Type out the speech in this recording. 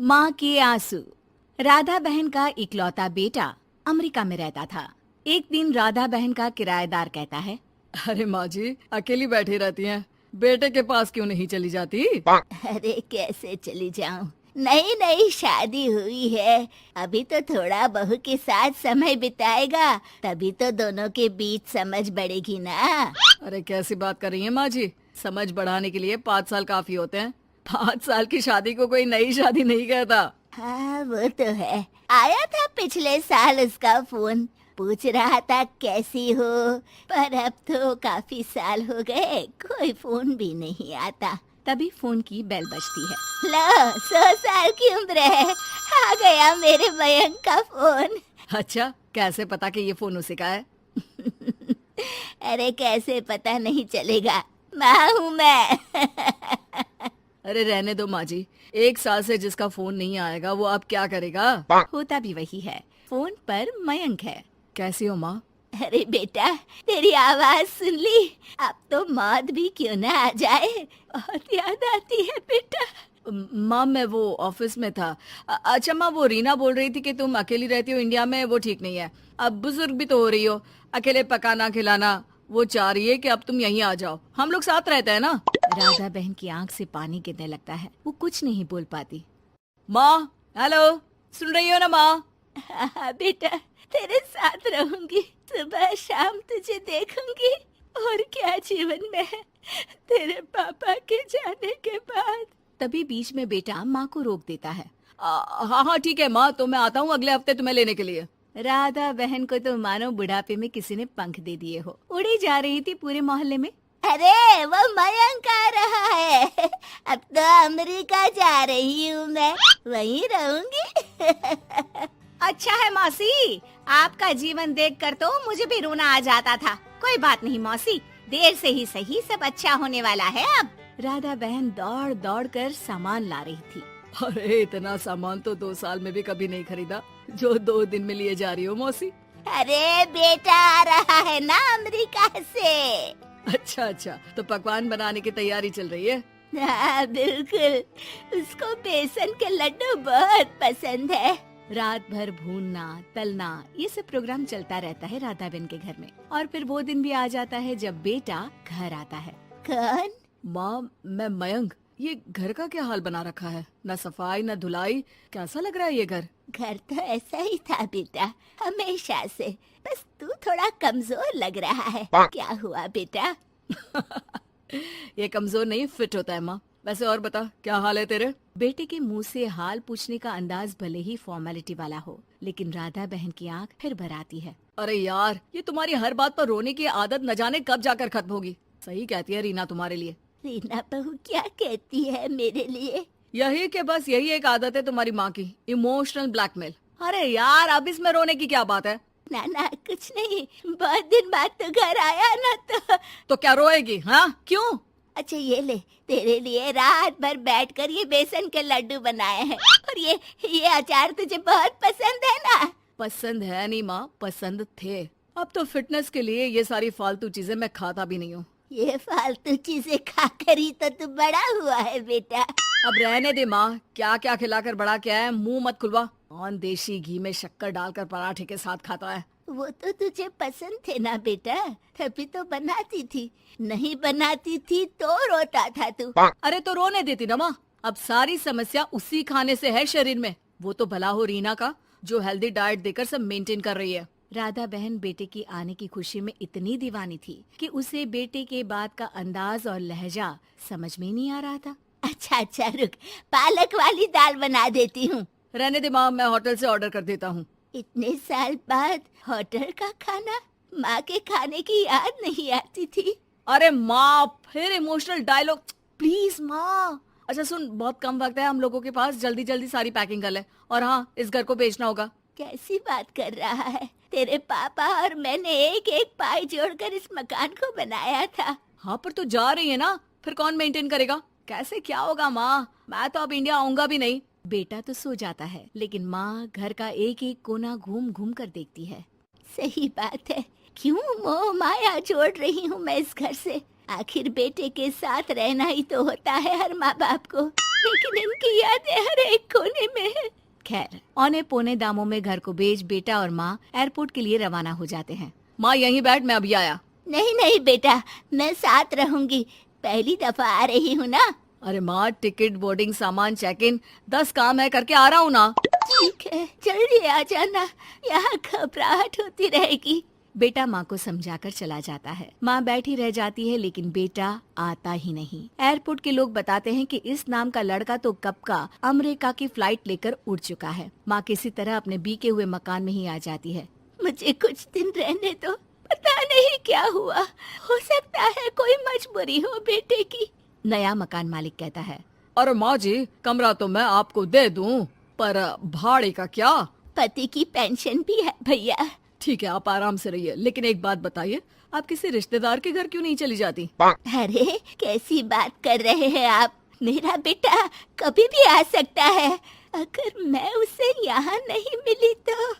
माँ के आंसू। राधा बहन का इकलौता बेटा अमेरिका में रहता था। एक दिन राधा बहन का किराएदार कहता है, अरे माँ जी अकेली बैठी रहती हैं, बेटे के पास क्यों नहीं चली जाती? अरे कैसे चली जाऊं, नई नई शादी हुई है, अभी तो थोड़ा बहू के साथ समय बिताएगा, तभी तो दोनों के बीच समझ बढ़ेगी ना। अरे कैसी बात कर रही हैं माँ जी, समझ बढ़ाने के लिए 5 साल काफी होते हैं। 5 साल की शादी को कोई नई शादी नहीं कहता। हाँ वो तो है, आया था पिछले साल उसका फोन, पूछ रहा था कैसी हो, पर अब तो काफी साल हो गए, कोई फोन भी नहीं आता। तभी फोन की बेल बजती है। लो 100 साल की उम्र है, आ गया मेरे मयंक का फोन। अच्छा कैसे पता कि ये फोन उसी का है? अरे कैसे पता नहीं चलेगा, माँ हूँ मैं। अरे रहने दो माँ जी, 1 साल से जिसका फोन नहीं आएगा वो अब क्या करेगा? होता भी वही है, फोन पर मयंक है। कैसी हो माँ? अरे बेटा तेरी आवाज सुन ली, अब तो मौत भी क्यों ना आ जाए, बहुत याद आती है बेटा। माँ मैं वो ऑफिस में था। अच्छा माँ, वो रीना बोल रही थी कि तुम अकेली रहती हो इंडिया में, वो ठीक नहीं है। अब बुजुर्ग भी तो हो रही हो, अकेले पकाना खिलाना, वो चाह रही है कि अब तुम यहीं आ जाओ, हम लोग साथ रहते हैं ना। राधा बहन की आंख से पानी गिरने लगता है, वो कुछ नहीं बोल पाती। माँ हेलो, सुन रही हो ना माँ? हाँ बेटा तेरे साथ रहूंगी, सुबह शाम तुझे देखूंगी, और क्या जीवन में है तेरे पापा के जाने के बाद। तभी बीच में बेटा माँ को रोक देता है। हाँ हाँ ठीक है माँ, तो मैं आता हूँ अगले हफ्ते तुम्हें लेने के लिए। राधा बहन को तो मानो बुढ़ापे में किसी ने पंख दे दिए हो, उड़ी जा रही थी पूरे मोहल्ले में। अरे वो मयंक आ रहा है, अब तो अमेरिका जा रही हूँ मैं, वहीं रहूंगी। अच्छा है मौसी, आपका जीवन देखकर तो मुझे भी रोना आ जाता था। कोई बात नहीं मौसी, देर से ही सही सब अच्छा होने वाला है अब। राधा बहन दौड़ दौड़ कर सामान ला रही थी। अरे इतना सामान तो 2 साल में भी कभी नहीं खरीदा जो 2 दिन में लिए जा रही हो मौसी। अरे बेटा आ रहा है ना अमेरिका से। अच्छा अच्छा, तो पकवान बनाने की तैयारी चल रही है? हाँ बिल्कुल, उसको बेसन के लड्डू बहुत पसंद है। रात भर भूनना तलना ये सब प्रोग्राम चलता रहता है राधा बहन के घर में। और फिर वो दिन भी आ जाता है जब बेटा घर आता है। कौन? माँ मैं मयंक, ये घर का क्या हाल बना रखा है, न सफाई न धुलाई, कैसा लग रहा है ये घर? घर तो ऐसा ही था बेटा, हमेशा से, बस तू थोड़ा कमजोर लग रहा है। क्या हुआ बेटा? ये कमजोर नहीं फिट होता है माँ। वैसे और बता क्या हाल है तेरे? बेटे के मुंह से हाल पूछने का अंदाज भले ही फॉर्मेलिटी वाला हो, लेकिन राधा बहन की आंख फिर भर आती है। अरे यार, ये तुम्हारी हर बात पर रोने की आदत न जाने कब जाकर खत्म होगी। सही कहती है रीना तुम्हारे लिए। रीना बहू क्या कहती है मेरे लिए? यही कि बस यही एक आदत है तुम्हारी माँ की, इमोशनल ब्लैकमेल। अरे यार अब इसमें रोने की क्या बात है? ना ना कुछ नहीं, बहुत दिन बाद तो घर आया ना तो क्या रोएगी? हाँ क्यों? अच्छा ये ले, तेरे लिए रात भर बैठकर ये बेसन के लड्डू बनाए हैं, और ये अचार तुझे बहुत पसंद है ना? पसंद है नहीं माँ, पसंद थे। अब तो फिटनेस के लिए ये सारी फालतू चीजें मैं खाता भी नहीं हूँ। ये फालतू चीजें खाकर ही तो तू बड़ा हुआ है बेटा। अब रहने दे माँ, क्या क्या खिलाकर बड़ा क्या है, मुंह मत खुलवा। कौन देशी घी में शक्कर डालकर पराठे के साथ खाता है? वो तो तुझे पसंद थे ना बेटा, तभी तो बनाती थी, नहीं बनाती थी तो रोता था तू। अरे तो रोने देती ना माँ, अब सारी समस्या उसी खाने से है शरीर में। वो तो भला हो रीना का, जो हेल्दी डाइट देकर सब मेंटेन कर रही है। राधा बहन बेटे की आने की खुशी में इतनी दीवानी थी कि उसे बेटे के बात का अंदाज और लहजा समझ में नहीं आ रहा था। अच्छा रुक, पालक वाली दाल बना देती हूँ। रहने दे माँ, मैं होटल से ऑर्डर कर देता हूँ। इतने साल बाद होटल का खाना, माँ के खाने की याद नहीं आती थी? अरे माँ फिर इमोशनल डायलॉग, प्लीज माँ। अच्छा सुन, बहुत कम वक्त है हम लोगों के पास, जल्दी जल्दी सारी पैकिंग कर ले, और हाँ इस घर को बेचना होगा। कैसी बात कर रहा है, तेरे पापा और मैंने एक एक पाई जोड़कर इस मकान को बनाया था। हाँ पर तू जा रही है ना, फिर कौन मेंटेन करेगा? कैसे क्या होगा माँ, मैं तो अब इंडिया आऊंगा भी नहीं। बेटा तो सो जाता है, लेकिन माँ घर का एक एक कोना घूम घूम कर देखती है। सही बात है, क्यों मोह माया जोड़ रही हूँ मैं इस घर से, आखिर बेटे के साथ रहना ही तो होता है हर माँ बाप को। लेकिन इनकी यादें हर एक कोने में है। खैर, औने पौने दामों में घर को बेच बेटा और माँ एयरपोर्ट के लिए रवाना हो जाते हैं। माँ यहीं बैठ, मैं अभी आया। नहीं नहीं बेटा, मैं साथ रहूंगी, पहली दफा आ रही हूँ ना। अरे माँ, टिकट, बोर्डिंग, सामान, चेक इन 10 काम है, करके आ रहा हूँ ना। ठीक है, जल्दी आ जाना, यहाँ घबराहट होती रहेगी। बेटा माँ को समझाकर चला जाता है। माँ बैठी रह जाती है लेकिन बेटा आता ही नहीं। एयरपोर्ट के लोग बताते हैं कि इस नाम का लड़का तो कब का अमेरिका की फ्लाइट लेकर उड़ चुका है। माँ किसी तरह अपने बीके हुए मकान में ही आ जाती है। मुझे कुछ दिन रहने दो, पता नहीं क्या हुआ, हो सकता है कोई मजबूरी हो बेटे की। नया मकान मालिक कहता है। अरे माँ जी, कमरा तो मैं आपको दे दूँ, पर भाड़े का क्या? पति की पेंशन भी है भैया। ठीक है, आप आराम से रहिए, लेकिन एक बात बताइए, आप किसी रिश्तेदार के घर क्यों नहीं चली जाती? अरे कैसी बात कर रहे हैं आप, मेरा बेटा कभी भी आ सकता है। अगर मैं उसे यहाँ नहीं मिली तो